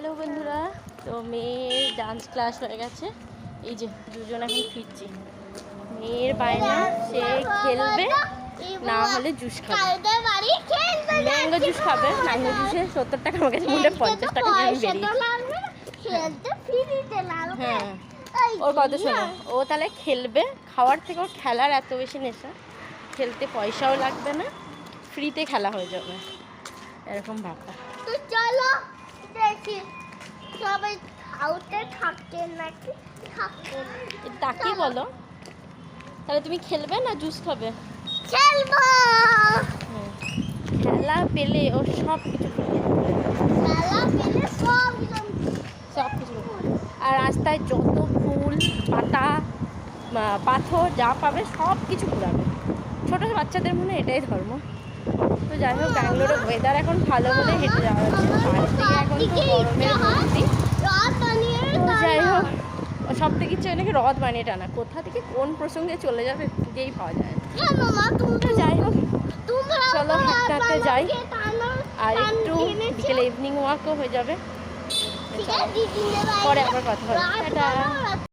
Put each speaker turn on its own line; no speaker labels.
Hello বন্ধুরা, তো মেয়ের ডান্স ক্লাস হয়ে গেছে। এই যে দুজন এখন ফিরছি। মেয়ের বায়না, সে খেলবে না হলে জুস খাবে, ম্যাঙ্গো জুস খাবে। ম্যাঙ্গো জুসে 70 টাকা, আমার কাছে মনে 50 টাকা দিয়ে আমি বেরিয়েছি। হ্যাঁ, ওর কথা শোনো, ও তাহলে খেলবে। খাওয়ার থেকে ওর খেলার এত বেশি নেশা, খেলতে পয়সাও লাগবে না, ফ্রিতে খেলা হয়ে যাবে, এরকম ব্যাপার।
তো চলো দেখি সবাই আউটে থাকে নাকি থাকে
তা কি বলো? তাহলে তুমি খেলবে না জুস খাবে?
খেলবো।
খেলা পেলে ওর সব কিছু,
খেলা পেলে
সব কিছু। আর রাস্তায় যত ফুল পাতা পাথর যা পাবে সব কিছু ঘুরাবে। ছোটো বাচ্চাদের মনে এটাই ধর্ম। তো যাই হোক, ব্যাঙ্গালোরের ওয়েদার এখন ভালো বলে হেঁটে যাওয়া যাচ্ছে। এখন তো গরমের মধ্যে, তো যাই হোক, সব থেকে ইচ্ছে নাকি হ্রদ বানিয়ে টানা। কোথা থেকে কোন প্রসঙ্গে চলে যাবে খুঁজেই পাওয়া যায়। তো যাই হোক, চলো হাঁটতে হাঁটতে যাই, আর একটু বিকেলে ইভিনিং ওয়াকও হয়ে যাবে। পরে আবার কথা হবে। টাটা।